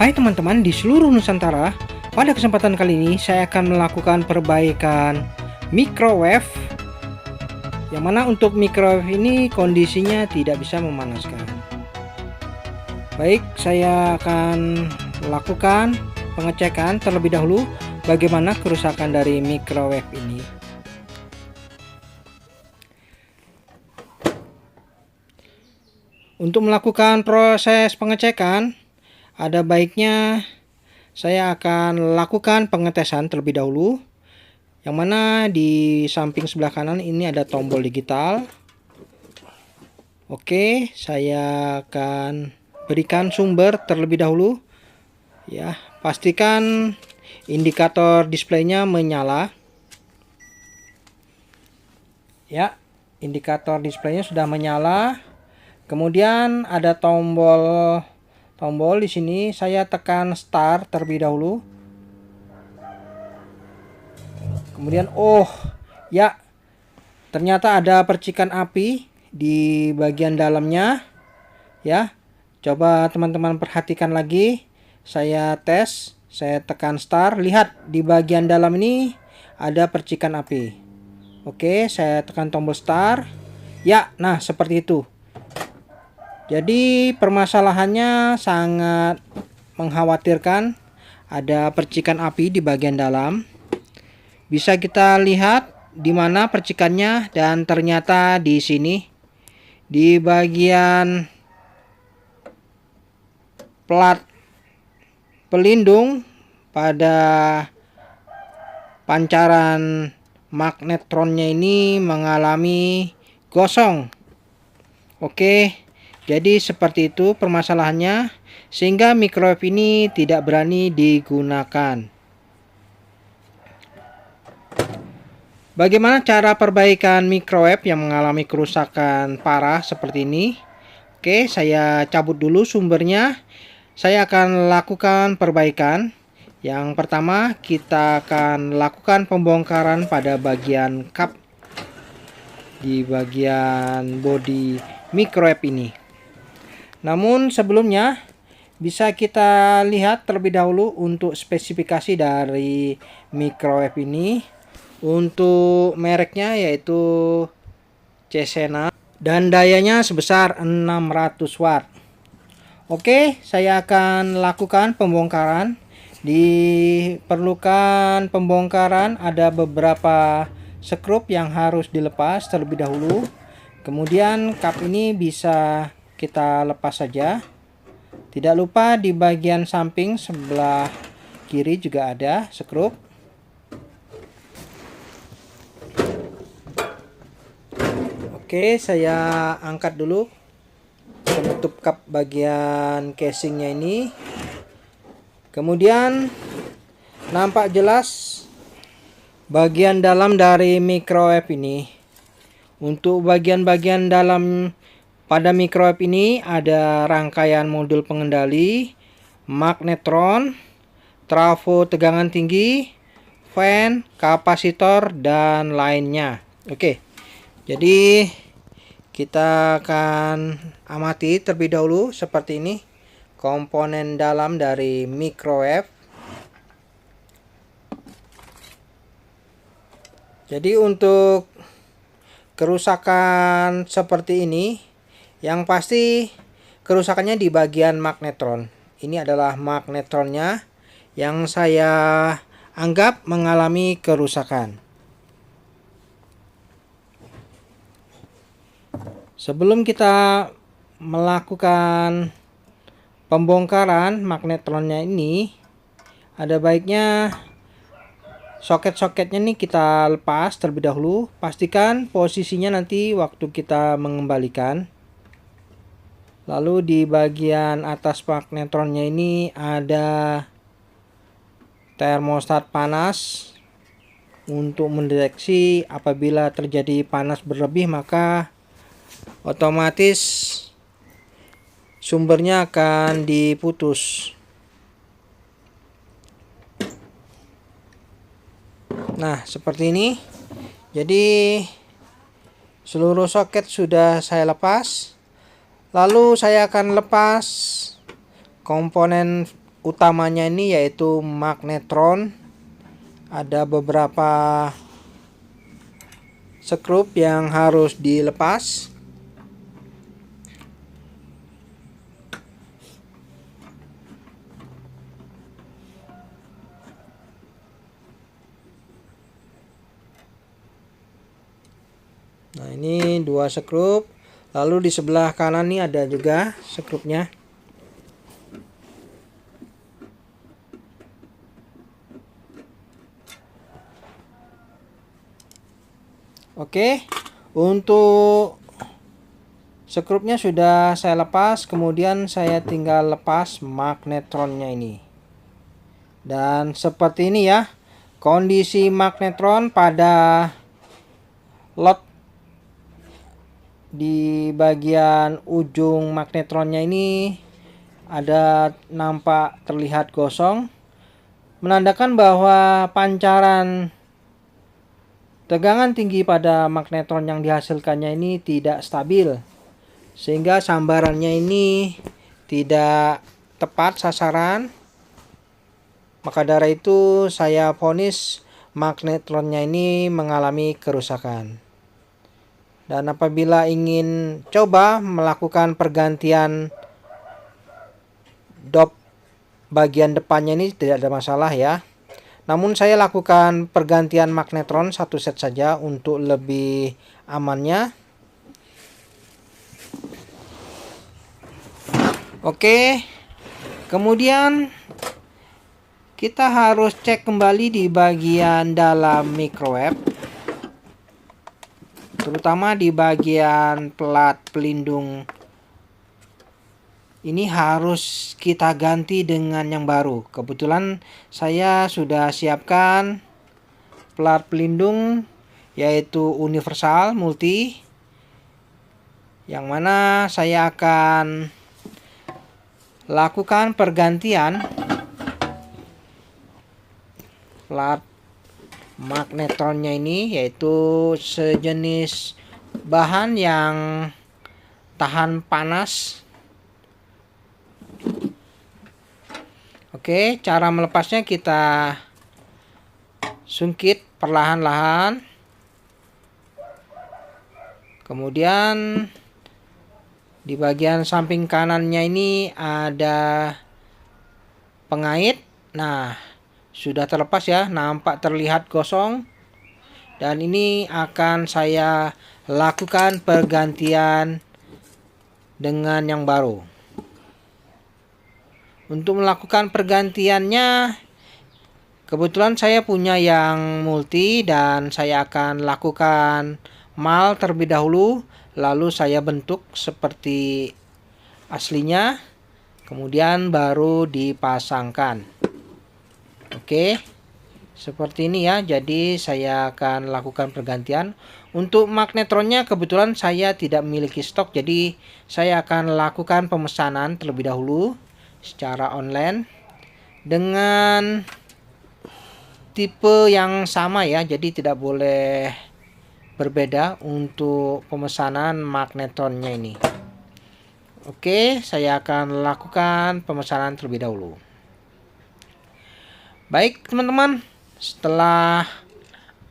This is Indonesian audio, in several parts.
Hai teman-teman di seluruh Nusantara, pada kesempatan kali ini saya akan melakukan perbaikan microwave, yang mana untuk microwave ini kondisinya tidak bisa memanaskan. Baik, saya akan melakukan pengecekan terlebih dahulu bagaimana kerusakan dari microwave ini. Untuk melakukan proses pengecekan, ada baiknya saya akan lakukan pengetesan terlebih dahulu, yang mana di samping sebelah kanan ini ada tombol digital. Oke, saya akan berikan sumber terlebih dahulu. Ya, pastikan indikator displaynya menyala. Ya, indikator displaynya sudah menyala. Kemudian ada tombol di sini. Saya tekan start terlebih dahulu. Kemudian ya, ternyata ada percikan api di bagian dalamnya. Ya, coba teman-teman perhatikan lagi. Saya tes, saya tekan start, lihat di bagian dalam ini ada percikan api. Oke, saya tekan tombol start. Ya, nah seperti itu. Jadi permasalahannya sangat mengkhawatirkan, ada percikan api di bagian dalam. Bisa kita lihat di mana percikannya, dan ternyata di sini di bagian plat pelindung pada pancaran magnetronnya ini mengalami gosong. Oke, jadi seperti itu permasalahannya, sehingga microwave ini tidak berani digunakan. Bagaimana cara perbaikan microwave yang mengalami kerusakan parah seperti ini? Oke, saya cabut dulu sumbernya. Saya akan lakukan perbaikan. Yang pertama, kita akan lakukan pembongkaran pada bagian kap di bagian bodi microwave ini. Namun sebelumnya, bisa kita lihat terlebih dahulu untuk spesifikasi dari microwave ini. Untuk mereknya yaitu Cesena, dan dayanya sebesar 600 watt. Oke, saya akan lakukan pembongkaran. Diperlukan pembongkaran, ada beberapa skrup yang harus dilepas terlebih dahulu. Kemudian kap ini bisa kita lepas saja. Tidak lupa di bagian samping sebelah kiri juga ada skrup. Oke, saya angkat dulu penutup kap bagian casingnya ini. Kemudian nampak jelas bagian dalam dari microwave ini. Untuk bagian-bagian dalam pada microwave ini ada rangkaian modul pengendali, magnetron, trafo tegangan tinggi, fan, kapasitor, dan lainnya. Oke, jadi kita akan amati terlebih dahulu seperti ini komponen dalam dari microwave. Jadi untuk kerusakan seperti ini, yang pasti kerusakannya di bagian magnetron. Ini adalah magnetronnya yang saya anggap mengalami kerusakan. Sebelum kita melakukan pembongkaran magnetronnya ini, ada baiknya soket-soketnya nih kita lepas terlebih dahulu. Pastikan posisinya nanti waktu kita mengembalikan. Lalu di bagian atas magnetronnya ini ada termostat panas. Untuk mendeteksi apabila terjadi panas berlebih, maka otomatis sumbernya akan diputus. Nah, seperti ini. Jadi seluruh soket sudah saya lepas. Lalu saya akan lepas komponen utamanya ini yaitu magnetron. Ada beberapa skrup yang harus dilepas. Nah, ini 2 skrup. Lalu di sebelah kanan nih ada juga skrupnya. Oke, untuk skrupnya sudah saya lepas, kemudian saya tinggal lepas magnetronnya ini. Dan seperti ini ya, kondisi magnetron pada lot di bagian ujung magnetronnya ini ada nampak terlihat gosong, menandakan bahwa pancaran tegangan tinggi pada magnetron yang dihasilkannya ini tidak stabil, sehingga sambarannya ini tidak tepat sasaran. Maka dari itu saya vonis magnetronnya ini mengalami kerusakan. Dan apabila ingin coba melakukan pergantian dop bagian depannya ini tidak ada masalah ya. Namun saya lakukan pergantian magnetron satu set saja untuk lebih amannya. Oke. Kemudian kita harus cek kembali di bagian dalam microwave, terutama di bagian plat pelindung. Ini harus kita ganti dengan yang baru. Kebetulan saya sudah siapkan plat pelindung yaitu universal multi, yang mana saya akan lakukan pergantian plat magnetronnya ini, yaitu sejenis bahan yang tahan panas. Oke, cara melepasnya kita sungkit perlahan-lahan. Kemudian di bagian samping kanannya ini ada pengait. Nah, sudah terlepas ya, nampak terlihat gosong. Dan ini akan saya lakukan pergantian dengan yang baru. Untuk melakukan pergantiannya, kebetulan saya punya yang multi dan saya akan lakukan mal terlebih dahulu, lalu saya bentuk seperti aslinya, kemudian baru dipasangkan. Oke, seperti ini ya. Jadi saya akan lakukan pergantian. Untuk magnetronnya kebetulan saya tidak memiliki stok, jadi saya akan lakukan pemesanan terlebih dahulu secara online dengan tipe yang sama ya, jadi tidak boleh berbeda untuk pemesanan magnetronnya ini. Oke, saya akan lakukan pemesanan terlebih dahulu. Baik teman-teman, setelah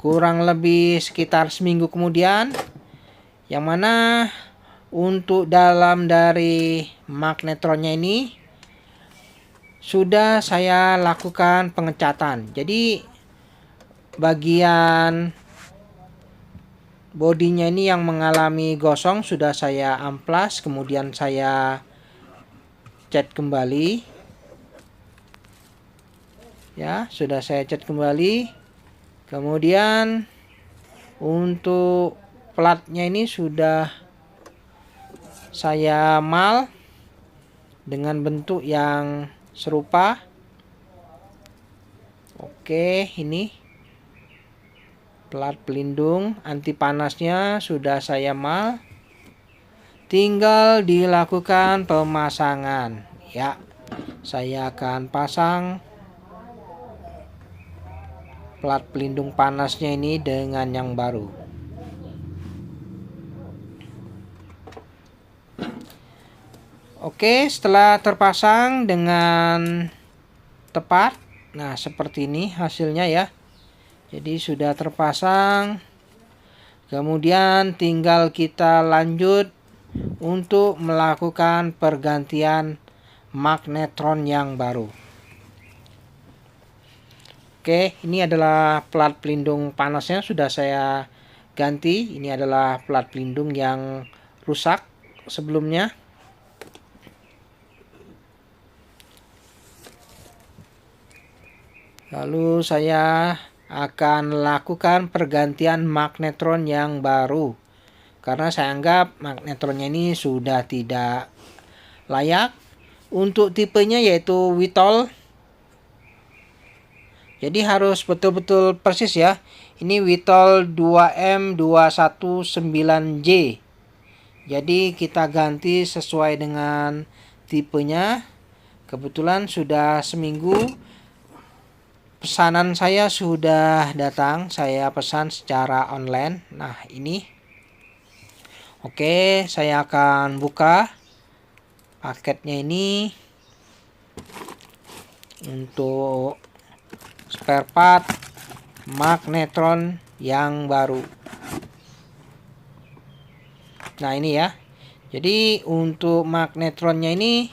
kurang lebih sekitar seminggu kemudian, yang mana untuk dalam dari magnetronnya ini sudah saya lakukan pengecatan. Jadi bagian bodinya ini yang mengalami gosong sudah saya amplas, kemudian saya cat kembali. Ya, sudah saya cat kembali. Kemudian untuk platnya ini sudah saya mal dengan bentuk yang serupa. Oke, ini plat pelindung anti panasnya sudah saya mal. Tinggal dilakukan pemasangan. Ya, saya akan pasang plat pelindung panasnya ini dengan yang baru. Oke, setelah terpasang dengan tepat. Nah, seperti ini hasilnya ya. Jadi sudah terpasang. Kemudian tinggal kita lanjut untuk melakukan pergantian magnetron yang baru. Oke, ini adalah plat pelindung panasnya sudah saya ganti. Ini adalah plat pelindung yang rusak sebelumnya. Lalu saya akan lakukan pergantian magnetron yang baru. Karena saya anggap magnetronnya ini sudah tidak layak. Untuk tipenya yaitu Witol. Jadi harus betul-betul persis ya. Ini Witol 2M219J. Jadi kita ganti sesuai dengan tipenya. Kebetulan sudah seminggu pesanan saya sudah datang. Saya pesan secara online. Nah, ini. Oke, saya akan buka paketnya ini untuk spare part magnetron yang baru. Nah, ini ya. Jadi untuk magnetronnya ini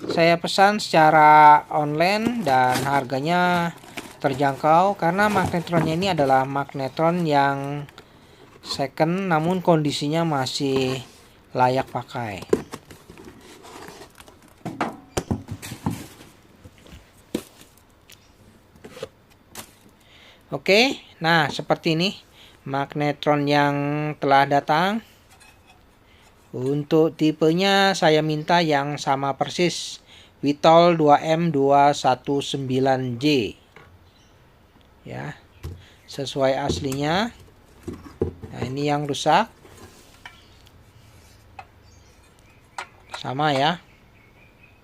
saya pesan secara online dan harganya terjangkau karena magnetronnya ini adalah magnetron yang second namun kondisinya masih layak pakai. Oke, nah seperti ini magnetron yang telah datang. Untuk tipenya saya minta yang sama persis, Witol 2M219J. Ya, sesuai aslinya. Nah, ini yang rusak. Sama ya.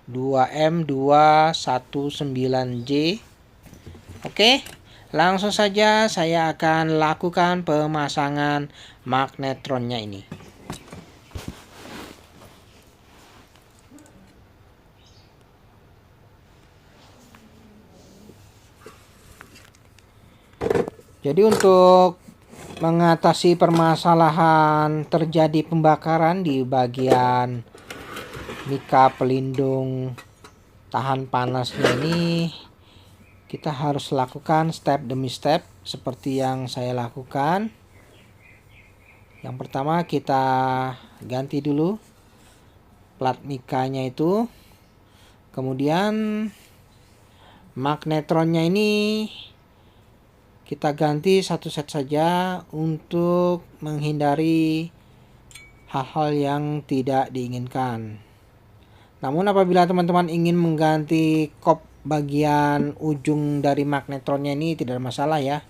2M219J. Oke, langsung saja saya akan lakukan pemasangan magnetronnya ini. Jadi untuk mengatasi permasalahan terjadi pembakaran di bagian mika pelindung tahan panasnya ini, kita harus lakukan step demi step seperti yang saya lakukan. Yang pertama kita ganti dulu plat mikanya itu. Kemudian magnetronnya ini kita ganti satu set saja untuk menghindari hal-hal yang tidak diinginkan. Namun apabila teman-teman ingin mengganti kop bagian ujung dari magnetronnya ini tidak ada masalah ya.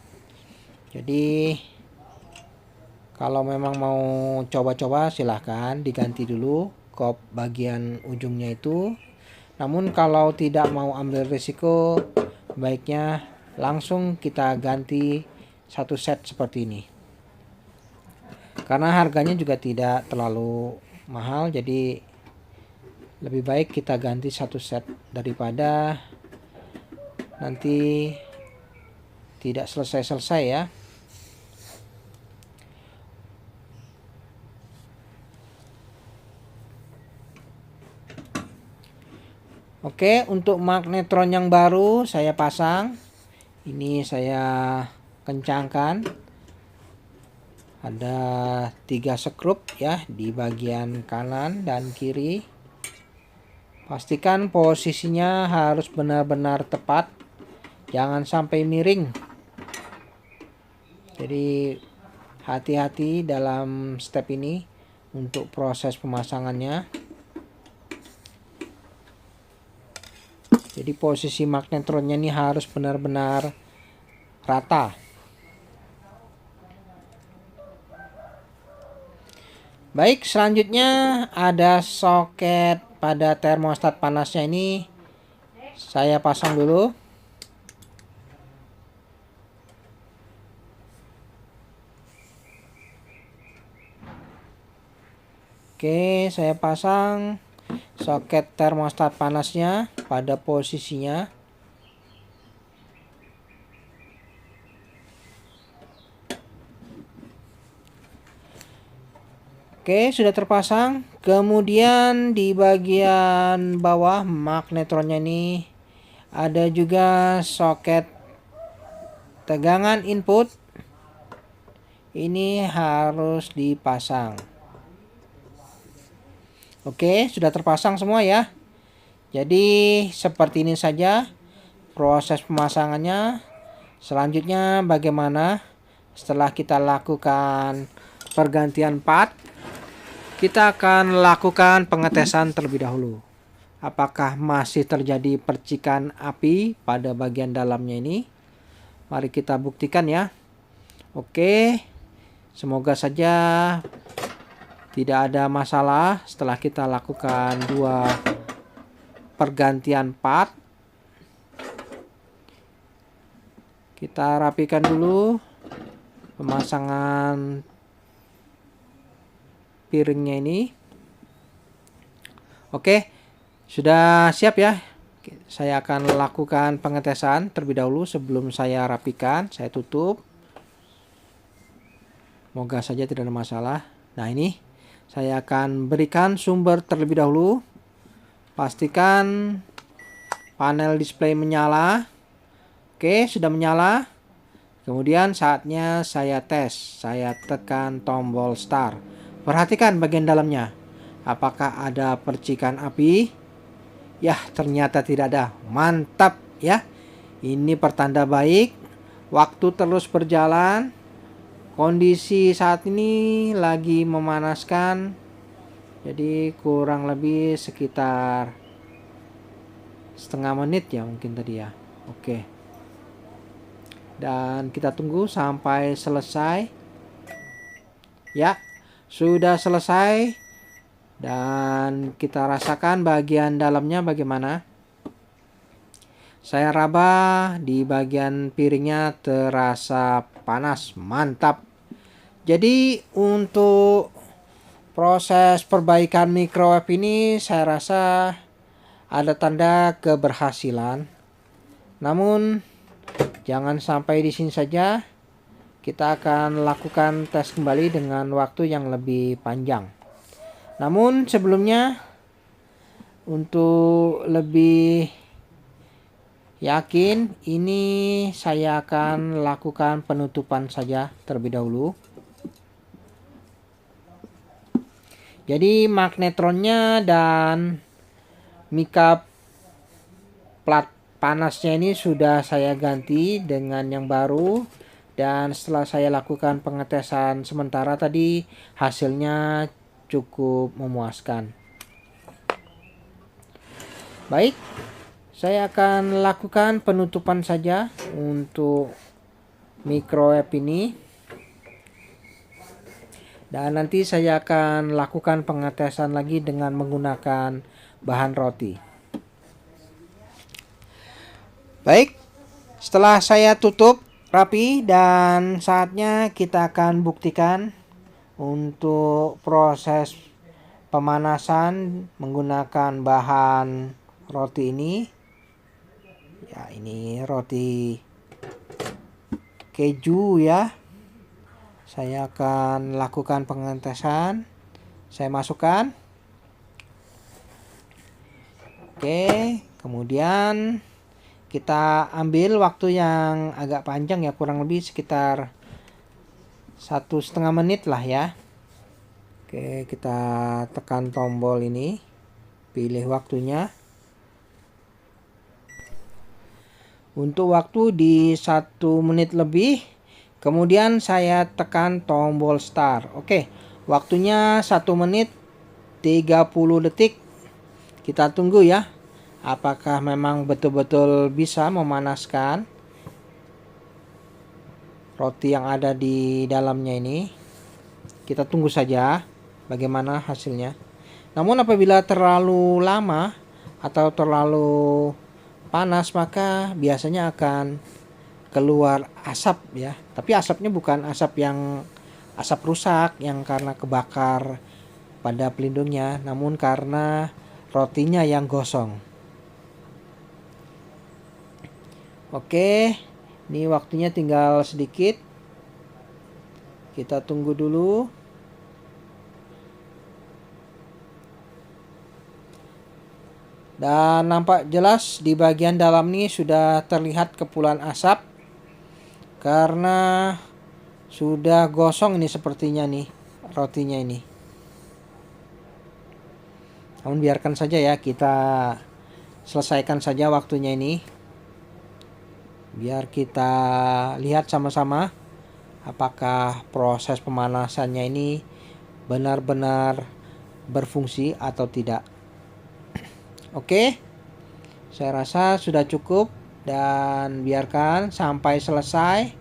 Jadi kalau memang mau coba-coba silahkan diganti dulu kop bagian ujungnya itu. Namun kalau tidak mau ambil risiko, baiknya langsung kita ganti satu set seperti ini. Karena harganya juga tidak terlalu mahal, jadi lebih baik kita ganti satu set daripada nanti tidak selesai-selesai ya. Oke, untuk magnetron yang baru saya pasang. Ini saya kencangkan. Ada 3 skrup ya di bagian kanan dan kiri. Pastikan posisinya harus benar-benar tepat. Jangan sampai miring. Jadi hati-hati dalam step ini untuk proses pemasangannya. Jadi posisi magnetronnya ini harus benar-benar rata. Baik, selanjutnya ada soket pada termostat panasnya ini. Saya pasang dulu. Oke, saya pasang soket termostat panasnya pada posisinya. Oke, sudah terpasang. Kemudian di bagian bawah magnetronnya ini ada juga soket tegangan input. Ini harus dipasang. Oke, sudah terpasang semua ya. Jadi seperti ini saja proses pemasangannya. Selanjutnya bagaimana setelah kita lakukan pergantian part, kita akan lakukan pengetesan terlebih dahulu. Apakah masih terjadi percikan api pada bagian dalamnya ini? Mari kita buktikan ya. Oke, semoga saja tidak ada masalah setelah kita lakukan 2 pergantian part. Kita rapikan dulu pemasangan piringnya ini. Oke, sudah siap ya. Saya akan lakukan pengetesan terlebih dahulu sebelum saya rapikan. Saya tutup. Moga saja tidak ada masalah. Nah, ini saya akan berikan sumber terlebih dahulu. Pastikan panel display menyala. Oke, sudah menyala. Kemudian saatnya saya tes. Saya tekan tombol start. Perhatikan bagian dalamnya. Apakah ada percikan api? Yah, ternyata tidak ada. Mantap ya. Ini pertanda baik. Waktu terus berjalan. Kondisi saat ini lagi memanaskan. Jadi kurang lebih sekitar setengah menit ya mungkin tadi ya. Oke. Dan kita tunggu sampai selesai. Ya, sudah selesai. Dan kita rasakan bagian dalamnya bagaimana. Saya raba di bagian piringnya terasa panas. Mantap. Jadi untuk proses perbaikan microwave ini saya rasa ada tanda keberhasilan. Namun jangan sampai di sini saja. Kita akan lakukan tes kembali dengan waktu yang lebih panjang. Namun sebelumnya, untuk lebih yakin, ini saya akan lakukan penutupan saja terlebih dahulu. Jadi magnetronnya dan mika plat panasnya ini sudah saya ganti dengan yang baru. Dan setelah saya lakukan pengetesan sementara tadi, hasilnya cukup memuaskan. Baik, saya akan lakukan penutupan saja untuk microwave ini. Dan nanti saya akan lakukan pengetesan lagi dengan menggunakan bahan roti. Baik, setelah saya tutup rapi dan saatnya kita akan buktikan untuk proses pemanasan menggunakan bahan roti ini. Ya, ini roti keju ya. Saya akan lakukan pengetesan. Saya masukkan. Oke, kemudian kita ambil waktu yang agak panjang ya, kurang lebih sekitar 1,5 menit lah ya. Oke, kita tekan tombol ini, pilih waktunya. Untuk waktu di 1 menit lebih, kemudian saya tekan tombol start. Oke, waktunya 1 menit 30 detik. Kita tunggu ya. Apakah memang betul-betul bisa memanaskan roti yang ada di dalamnya ini. Kita tunggu saja bagaimana hasilnya. Namun apabila terlalu lama atau terlalu panas, maka biasanya akan keluar asap ya. Tapi asapnya bukan asap rusak yang karena kebakar pada pelindungnya, namun karena rotinya yang gosong. Oke, ini waktunya tinggal sedikit. Kita tunggu dulu. Dan nampak jelas di bagian dalam ini sudah terlihat kepulan asap. Karena sudah gosong ini sepertinya nih rotinya ini. Namun biarkan saja ya, kita selesaikan saja waktunya ini. Biar kita lihat sama-sama apakah proses pemanasannya ini benar-benar berfungsi atau tidak. Oke, saya rasa sudah cukup dan biarkan sampai selesai.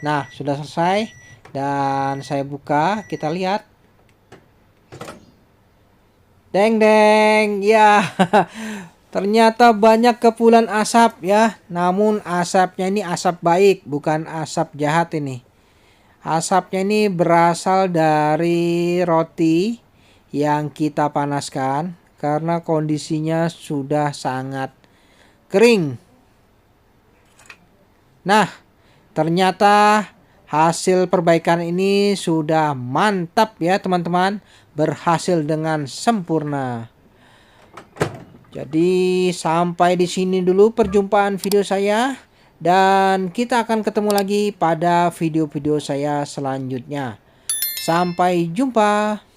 Nah, sudah selesai dan saya buka, kita lihat. Deng deng, ya. Ternyata banyak kepulan asap ya. Namun asapnya ini asap baik, bukan asap jahat ini. Asapnya ini berasal dari roti yang kita panaskan karena kondisinya sudah sangat kering. Nah, ternyata hasil perbaikan ini sudah mantap ya teman-teman. Berhasil dengan sempurna. Jadi sampai di sini dulu perjumpaan video saya. Dan kita akan ketemu lagi pada video-video saya selanjutnya. Sampai jumpa.